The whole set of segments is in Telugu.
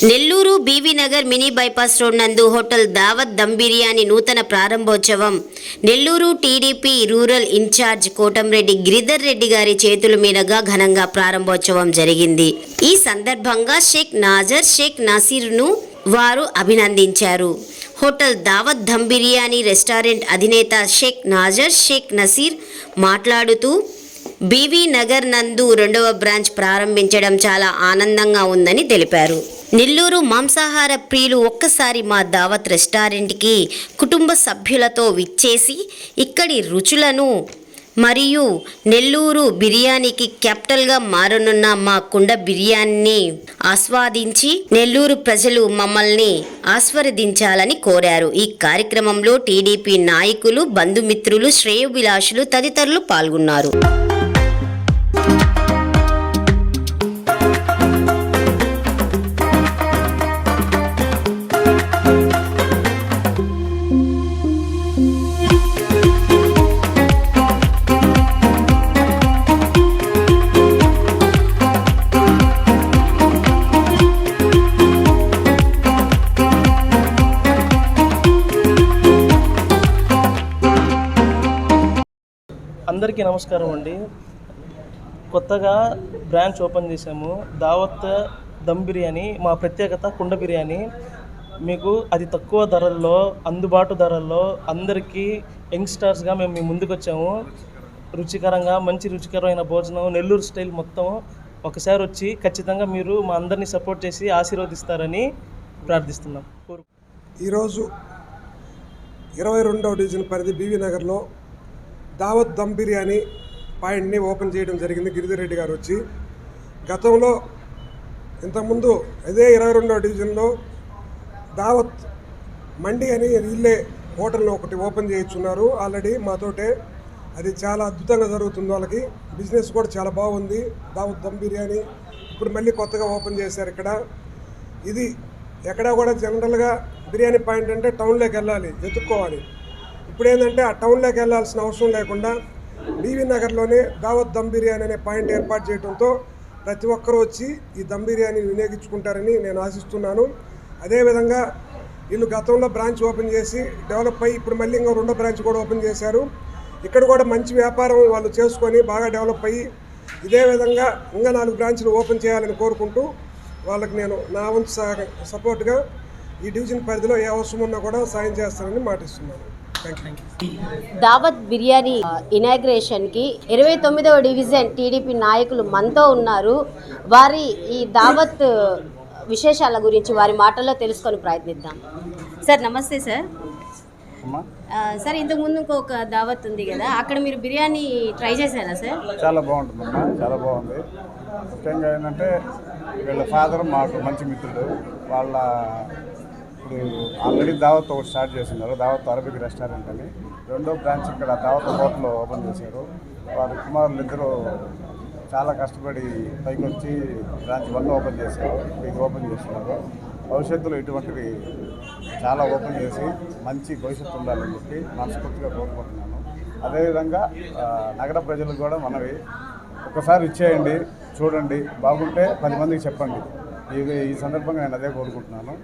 Nellore BV Nagar mini bypass road నందు హోటల్ దావత్ దమ్ బిర్యానీ నూతన ప్రారంభోత్సవం Nellore TDP rural in charge Kotamreddy Giridhar Reddy గారి చేతుల మీదుగా ఘనంగా ప్రారంభోత్సవం జరిగింది. ఈ సందర్భంగా షేక్ నాజర్, షేక్ నసీర్ను వారు అభినందించారు. హోటల్ దావత్ దమ్ బిర్యానీ రెస్టారెంట్ అధినేత షేక్ నాజర్, షేక్ నసీర్ మాట్లాడుతూ బీవీ నగర్ నందు 2వ బ్రాంచ్ ప్రారంభించడం చాలా ఆనందంగా ఉందని తెలిపారు. నెల్లూరు మాంసాహార ప్రియులు ఒక్కసారి మా దావత్ రెస్టారెంట్కి కుటుంబ సభ్యులతో విచ్చేసి ఇక్కడి రుచులను మరియు నెల్లూరు బిర్యానీకి క్యాపిటల్గా మారనున్న మా కుండ బిర్యానీని ఆస్వాదించి నెల్లూరు ప్రజలు మమ్మల్ని ఆస్వాదించాలని కోరారు. ఈ కార్యక్రమంలో టీడీపీ నాయకులు, బంధుమిత్రులు, శ్రేయోభిలాషులు తదితరులు పాల్గొన్నారు. అందరికీ నమస్కారం అండి. కొత్తగా బ్రాంచ్ ఓపెన్ చేసాము. దావత్ దమ్ బిర్యానీ మా ప్రత్యేకత. కుండ బిర్యానీ మీకు అతి తక్కువ ధరల్లో, అందుబాటు ధరల్లో అందరికీ యంగ్స్టర్స్గా మేము మీ ముందుకు వచ్చాము. రుచికరంగా మంచి రుచికరమైన భోజనం, నెల్లూరు స్టైల్ మొత్తం. ఒకసారి వచ్చి ఖచ్చితంగా మీరు మా అందరినీ సపోర్ట్ చేసి ఆశీర్వదిస్తారని ప్రార్థిస్తున్నాం. ఈరోజు 22వ డివిజన్ పరిధి బీవీ నగర్లో దావత్ దమ్ బిర్యానీ పాయింట్ని ఓపెన్ చేయడం జరిగింది. గిరిధర్ రెడ్డి గారు వచ్చి గతంలో ఇంతకుముందు అదే 22వ డివిజన్లో దావత్ మండి అని వీళ్ళే హోటల్ని ఒకటి ఓపెన్ చేయించున్నారు ఆల్రెడీ మాతోటే. అది చాలా అద్భుతంగా జరుగుతుంది. వాళ్ళకి బిజినెస్ కూడా చాలా బాగుంది. దావత్ దమ్ బిర్యానీ ఇప్పుడు మళ్ళీ కొత్తగా ఓపెన్ చేశారు ఇక్కడ. ఇది ఎక్కడా కూడా జనరల్గా బిర్యానీ పాయింట్ అంటే టౌన్లోకి వెళ్ళాలి, వెతుక్కోవాలి. ఇప్పుడు ఏంటంటే ఆ టౌన్లోకి వెళ్ళాల్సిన అవసరం లేకుండా బీవీ నగర్లోనే దావత్ దమ్ బిర్యానీ అనే పాయింట్ ఏర్పాటు చేయడంతో ప్రతి ఒక్కరూ వచ్చి ఈ దమ్ బిర్యానీ వినియోగించుకుంటారని నేను ఆశిస్తున్నాను. అదేవిధంగా వీళ్ళు గతంలో బ్రాంచ్ ఓపెన్ చేసి డెవలప్ అయ్యి ఇప్పుడు మళ్ళీ ఇంకా 2వ బ్రాంచ్ కూడా ఓపెన్ చేశారు. ఇక్కడ కూడా మంచి వ్యాపారం వాళ్ళు చేసుకొని బాగా డెవలప్ అయ్యి ఇదే విధంగా ఇంకా 4 బ్రాంచ్లు ఓపెన్ చేయాలని కోరుకుంటూ వాళ్ళకి నేను నా వంతు సపోర్ట్గా ఈ డివిజన్ పరిధిలో ఏ అవసరం ఉన్నా కూడా సాయం చేస్తానని మాటిస్తున్నాను. దావత్ బిర్యానీ ఇనాగ్రేషన్కి 29వ డివిజన్ టీడీపీ నాయకులు మనతో ఉన్నారు. వారి ఈ దావత్ విశేషాల గురించి వారి మాటల్లో తెలుసుకొని ప్రయత్నిద్దాం. సార్ నమస్తే సార్. సార్ ఇంతకుముందు ఇంకొక దావత్ ఉంది కదా, అక్కడ మీరు బిర్యానీ ట్రై చేశారా సార్? చాలా బాగుంటుందమ్మా, చాలా బాగుంది. ముఖ్యంగా ఏంటంటే వీళ్ళ ఫాదర్ మాకు మంచి మిత్రుడు. వాళ్ళ ఇప్పుడు ఆల్రెడీ దావత్ ఒకటి స్టార్ట్ చేస్తున్నారు, దావత్ అరబిక్ రెస్టారెంట్ అని. 2వ బ్రాంచ్ ఇక్కడ దావత్ హోటల్ ఓపెన్ చేశారు. వారి కుమారులు ఇద్దరు చాలా కష్టపడి పైకి వచ్చి బ్రాంచ్ 1 ఓపెన్ చేశారు, ఇది ఓపెన్ చేస్తున్నారు. భవిష్యత్తులో ఇటువంటివి చాలా ఓపెన్ చేసి మంచి భవిష్యత్తు ఉండాలని చెప్పి మనస్ఫూర్తిగా కోరుకుంటున్నాను. అదేవిధంగా నగర ప్రజలకు కూడా మనవి, ఒకసారి ఇచ్చేయండి, చూడండి, బాగుంటే 10 మందికి చెప్పండి. ఈ సందర్భంగా నేను అదే కోరుకుంటున్నాను.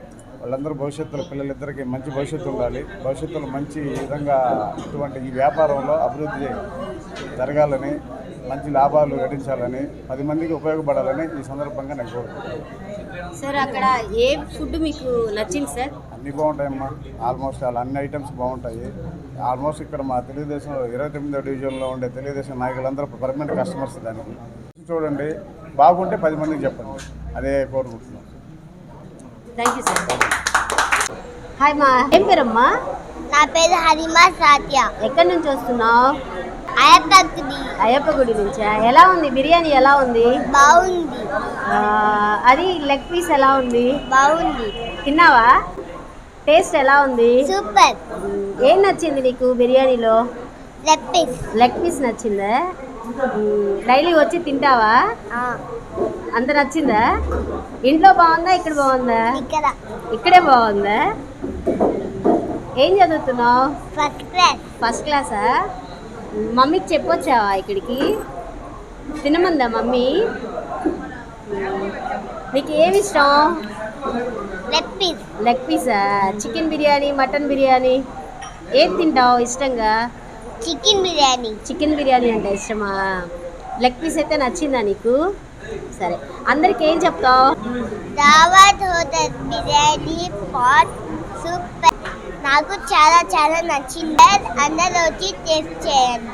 వాళ్ళందరూ భవిష్యత్తులో పిల్లలిద్దరికీ మంచి భవిష్యత్తు ఉండాలి, భవిష్యత్తులో మంచి విధంగా ఇటువంటి ఈ వ్యాపారంలో అభివృద్ధి జరగాలని, మంచి లాభాలు గడించాలని, 10 మందికి ఉపయోగపడాలని ఈ సందర్భంగా నేను కోరుకుంటున్నాను. సార్ అక్కడ ఏ ఫుడ్ మీకు నచ్చింది సార్? అన్నీ బాగుంటాయమ్మా, ఆల్మోస్ట్ అన్ని ఐటమ్స్ బాగుంటాయి. ఆల్మోస్ట్ ఇక్కడ మా తెలుగుదేశం 29వ డివిజన్లో ఉండే తెలుగుదేశం నాయకులందరూ పర్మనెంట్ కస్టమర్స్. దానికి చూడండి, బాగుంటే 10 మందికి చెప్పండి, అదే కోరుకుంటున్నాను. Thank you sir. హాయ్ మా, ఏం పేరమ్మా? నా పేరు హరిమా సాత్య. ఎక్కడి నుంచి వస్తున్నావు? అయ్యప్ప గుడి నుంచా? ఎలా ఉంది బిర్యానీ? ఎలా ఉంది? బాగుంది. అది లెగ్ పీస్ ఎలా ఉంది? బాగుంది. తిన్నావా? టేస్ట్ ఎలా ఉంది? సూపర్. ఏం నచ్చింది నీకు బిర్యానీలో? లెగ్ పీస్ నచ్చిందా? డైలీ వచ్చి తింటావా? అంత నచ్చిందా? ఇంట్లో బాగుందా, ఇక్కడ బాగుందా? ఇక్కడే బాగుందా? ఏం చదువుతున్నావు? ఫస్ట్ క్లాసా? మమ్మీకి చెప్పొచ్చావా ఇక్కడికి? తినమందా మమ్మీ? నీకు ఏమి ఇష్టం? Leg Pisa? Chicken biryani, mutton biryani ఏది తింటావు ఇష్టంగా? చికెన్ బిర్యానీ. చికెన్ బిర్యానీ అంటే ఇష్టమా? లెగ్ పీస్ అయితే నచ్చిందా నీకు? సరే, అందరికి ఏం చెప్తావు? దావత్ హోటల్ బిర్యానీ పాట్ సూపర్. నాకు చాలా చాలా నచ్చింది. అందరూ వచ్చి టేస్ట్ చేయండి.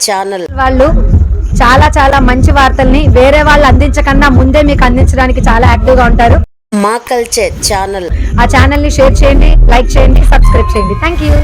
ఛానల్ వాళ్ళు చాలా చాలా మంచి వార్తల్ని వేరే వాళ్ళు అందించకన్నా ముందే మీకు అందించడానికి చాలా యాక్టివ్ గా ఉంటారు. మా కల్చర్ ఛానల్. ఆ ఛానల్ ని షేర్ చేయండి, లైక్ చేయండి, సబ్స్క్రైబ్ చేయండి. Thank you.